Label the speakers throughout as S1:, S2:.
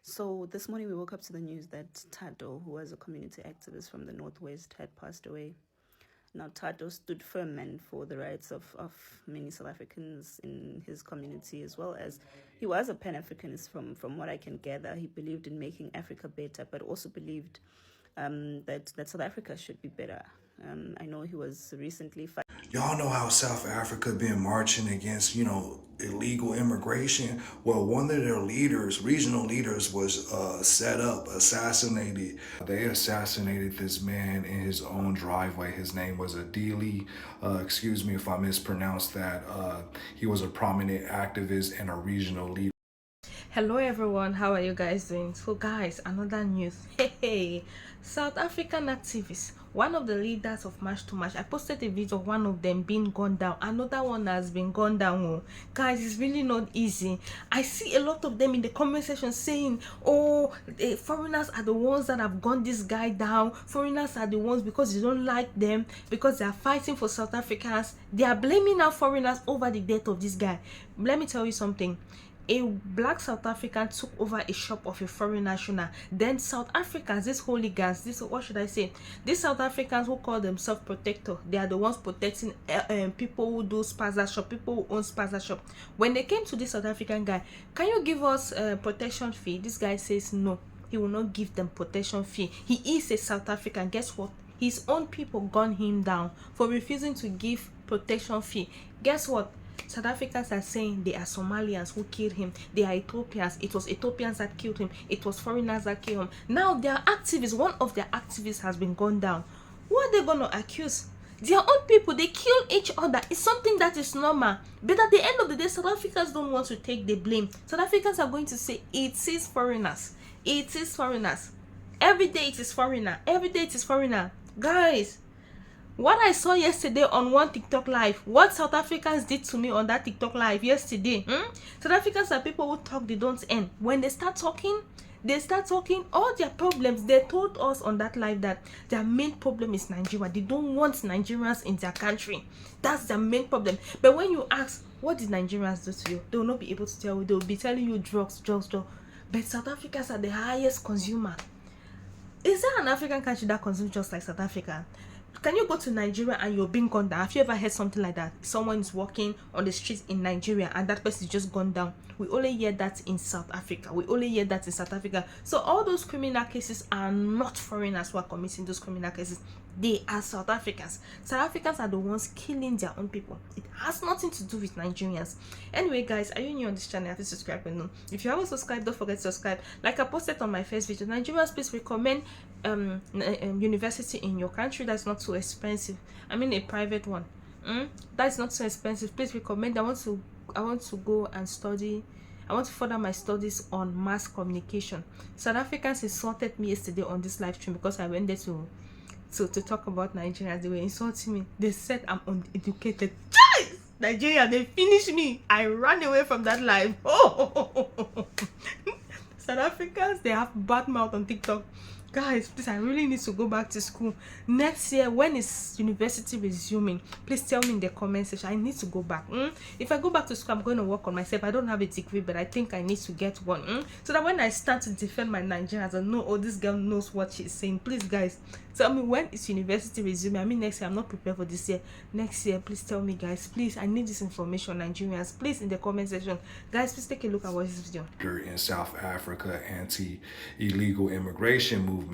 S1: So this morning we woke up to the news that Tato, who was a community activist from the Northwest, had passed away. Now Tato stood firm and for the rights of many South Africans in his community, as well as he was a Pan-Africanist from what I can gather. He believed in making Africa better, but also believed that South Africa should be better. I know he was recently
S2: Y'all know how South Africa been marching against, illegal immigration. Well, one of their leaders, regional leaders, was set up, assassinated. They assassinated this man in his own driveway. His name was Adili. Excuse me if I mispronounced that. He was a prominent activist and a regional leader.
S3: Hello everyone, how are you guys doing? So guys, another news. Hey, South African activists, one of the leaders of March to March, I posted a video of one of them being gunned down. Another one has been gunned down. Oh. Guys, it's really not easy. I see a lot of them in the comment section saying, oh, the foreigners are the ones that have gunned this guy down. Foreigners are the ones because they don't like them, because they are fighting for South Africans. They are blaming our foreigners over the death of this guy. Let me tell you something. A black South African took over a shop of a foreign national. Then South Africans, these hooligans, this, what should I say, these South Africans who call themselves protector, they are the ones protecting people who do spaza shop, people who own spaza shop. When they came to this South African guy, can you give us protection fee? This guy says no, he will not give them protection fee. He is a South African. Guess what? His own people gunned him down for refusing to give protection fee. Guess what? South Africans are saying they are Somalians who killed him. They are Ethiopians. It was Ethiopians that killed him. It was foreigners that killed him. Now their activists, one of their activists has been gunned down. Who are they going to accuse? Their own people, they kill each other. It's something that is normal. But at the end of the day, South Africans don't want to take the blame. South Africans are going to say it is foreigners. It is foreigners. Every day it is foreigner. Every day it is foreigner. Guys, what I saw yesterday on one TikTok live, what South Africans did to me on that TikTok live yesterday. South Africans are people who talk, they don't end. When they start talking all their problems. They told us on that live that their main problem is Nigeria. They don't want Nigerians in their country. That's their main problem. But when you ask, what did Nigerians do to you? They will not be able to tell you. They will be telling you drugs. But South Africans are the highest consumer. Is there an African country that consumes just like South Africa? Can you go to Nigeria and you're being gunned down? Have you ever heard something like that? Someone is walking on the streets in Nigeria and that person is just gunned down. We only hear that in South Africa. So all those criminal cases are not foreigners who are committing those criminal cases. They are South Africans. South Africans are the ones killing their own people. It has nothing to do with Nigerians. Anyway, guys, are you new on this channel? Have to subscribe and no. If you haven't subscribed, don't forget to subscribe. Like I posted on my first video, Nigerians, please recommend university in your country that's not too expensive. I mean a private one. That's not so expensive. Please recommend. I want to go and study. I want to further my studies on mass communication. South Africans insulted me yesterday on this live stream because I went there to talk about Nigerians. They were insulting me. They said I'm uneducated. Guys, Nigeria, they finished me. I ran away from that live. South Africans, they have bad mouth on TikTok. Guys, please, I really need to go back to school next year. When is university resuming? Please tell me in the comment section. I need to go back. If I go back to school, I'm going to work on myself. I don't have a degree, but I think I need to get one. So that when I start to defend my Nigerians, I know, oh, this girl knows what she's saying. Please, guys, tell me when is university resuming. I mean next year. I'm not prepared for this year. Next year, please tell me, guys. Please, I need this information, Nigerians. Please, in the comment section. Guys, please take a look at what this video.
S2: In South Africa, anti-illegal immigration movement,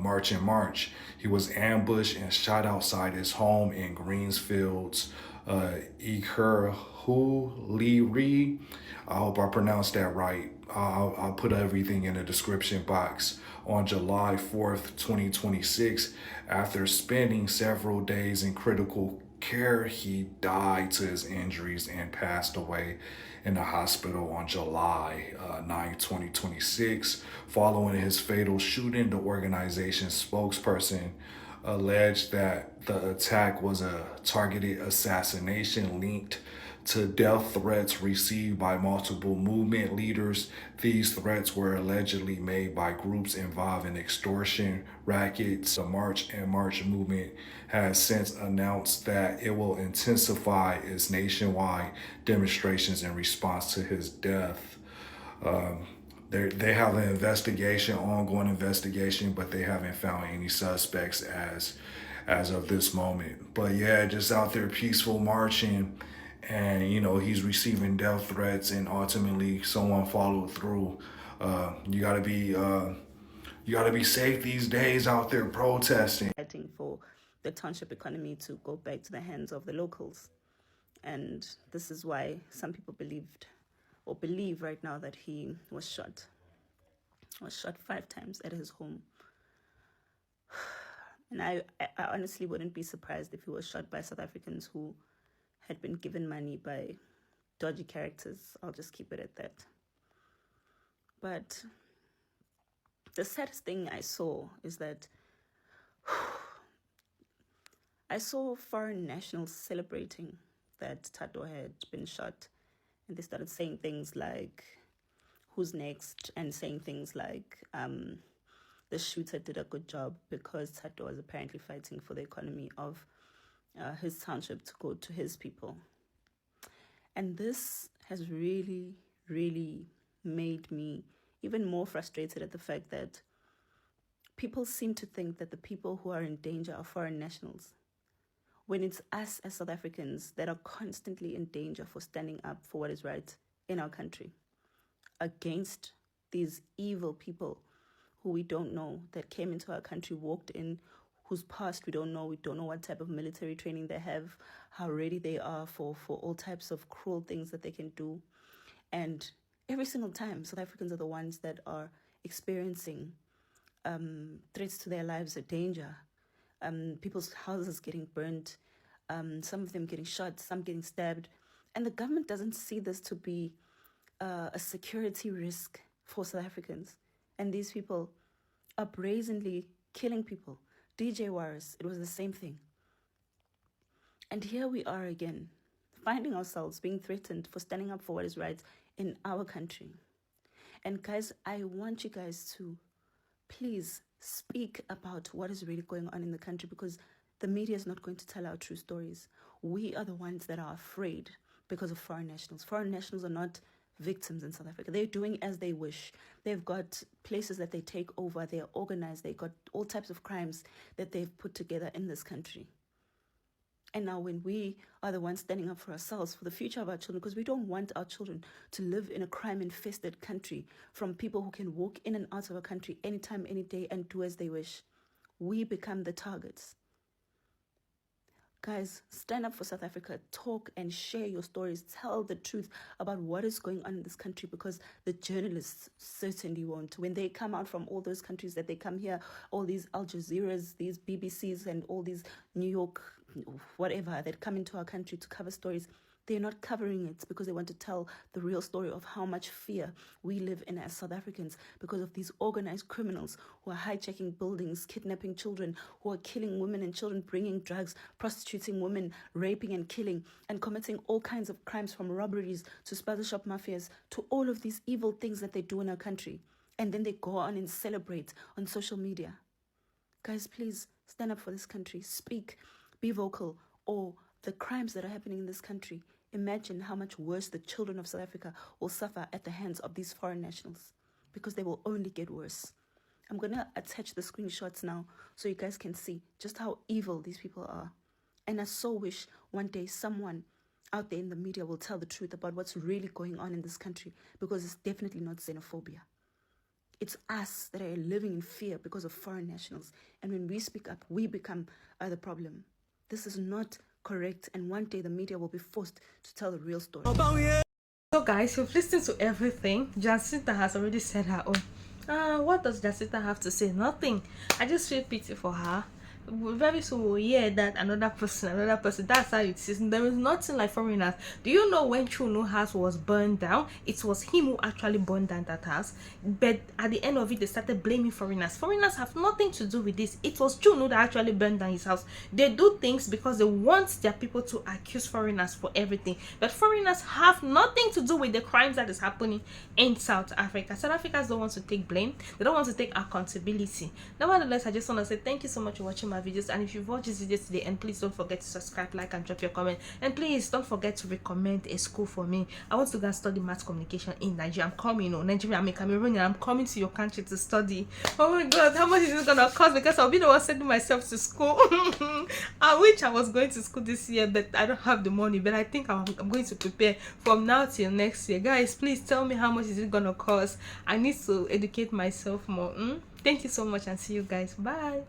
S2: March in March. He was ambushed and shot outside his home in Greensfields, Ikurhuliri. I hope I pronounced that right. I'll put everything in the description box. On July 4th, 2026, after spending several days in critical care, he died to his injuries and passed away in the hospital on July 9, 2026. Following his fatal shooting, the organization's spokesperson alleged that the attack was a targeted assassination linked to death threats received by multiple movement leaders. These threats were allegedly made by groups involved in extortion rackets. The March and March movement has since announced that it will intensify its nationwide demonstrations in response to his death. They have an investigation, ongoing investigation, but they haven't found any suspects as of this moment. But yeah, just out there peaceful marching, and he's receiving death threats, and ultimately someone followed through. You gotta be safe these days out there protesting.
S1: Fighting for the township economy to go back to the hands of the locals. And this is why some people believe right now that he was shot. Was shot 5 times at his home. And I honestly wouldn't be surprised if he was shot by South Africans who had been given money by dodgy characters. I'll just keep it at that. But the saddest thing I saw is that I saw foreign nationals celebrating that Tato had been shot. And they started saying things like, who's next? And saying things like, the shooter did a good job because Tato was apparently fighting for the economy of his township to go to his people. And this has really, really made me even more frustrated at the fact that people seem to think that the people who are in danger are foreign nationals, when it's us as South Africans that are constantly in danger for standing up for what is right in our country against these evil people who we don't know, that came into our country, walked in, whose past we don't know. We don't know what type of military training they have, how ready they are for all types of cruel things that they can do. And every single time, South Africans are the ones that are experiencing threats to their lives, a danger, people's houses getting burnt, some of them getting shot, some getting stabbed. And the government doesn't see this to be a security risk for South Africans. And these people are brazenly killing people. DJ Warris, it was the same thing. And here we are again, finding ourselves being threatened for standing up for what is right in our country. And guys, I want you guys to please speak about what is really going on in the country, because the media is not going to tell our true stories. We are the ones that are afraid because of foreign nationals. Foreign nationals are not victims in South Africa. They're doing as they wish. They've got places that they take over. They're organized. They got all types of crimes that they've put together in this country. And now when we are the ones standing up for ourselves, for the future of our children, because we don't want our children to live in a crime-infested country from people who can walk in and out of our country anytime, any day, and do as they wish, we become the targets. Guys, stand up for South Africa. Talk and share your stories. Tell the truth about what is going on in this country, because the journalists certainly won't. When they come out from all those countries that they come here, all these Al Jazeeras, these BBCs, and all these New York, whatever, that come into our country to cover stories, they're not covering it because they want to tell the real story of how much fear we live in as South Africans because of these organized criminals who are hijacking buildings, kidnapping children, who are killing women and children, bringing drugs, prostituting women, raping and killing, and committing all kinds of crimes, from robberies to spaza shop mafias to all of these evil things that they do in our country. And then they go on and celebrate on social media. Guys, please stand up for this country. Speak, be vocal, or the crimes that are happening in this country. Imagine how much worse the children of South Africa will suffer at the hands of these foreign nationals, because they will only get worse. I'm going to attach the screenshots now so you guys can see just how evil these people are. And I so wish one day someone out there in the media will tell the truth about what's really going on in this country, because it's definitely not xenophobia. It's us that are living in fear because of foreign nationals. And when we speak up, we become the problem. This is not correct, and one day the media will be forced to tell the real story.
S3: So guys, you've listened to everything. Jacinta has already said her own. What does Jacinta have to say? Nothing. I just feel pity for her. Very soon we'll hear that another person. That's how it is. There is nothing like foreigners. Do you know when Chunu's house was burned down? It was him who actually burned down that house. But at the end of it, they started blaming foreigners. Foreigners have nothing to do with this. It was Chunu that actually burned down his house. They do things because they want their people to accuse foreigners for everything. But foreigners have nothing to do with the crimes that is happening in South Africa. South Africans don't want to take blame. They don't want to take accountability. Nevertheless, I just want to say thank you so much for watching my my videos. And if you've watched this video today, and please don't forget to subscribe, like, and drop your comment. And please don't forget to recommend a school for me. I want to go and study mass communication in Nigeria. I'm coming, Nigeria, I'm a Cameroonian. I'm coming to your country to study. Oh my god, how much is it gonna cost? Because I'll be the one sending myself to school. I wish I was going to school this year, but I don't have the money. But I think I'm going to prepare from now till next year. Guys, please tell me how much is it gonna cost. I need to educate myself more. Thank you so much, and see you guys. Bye.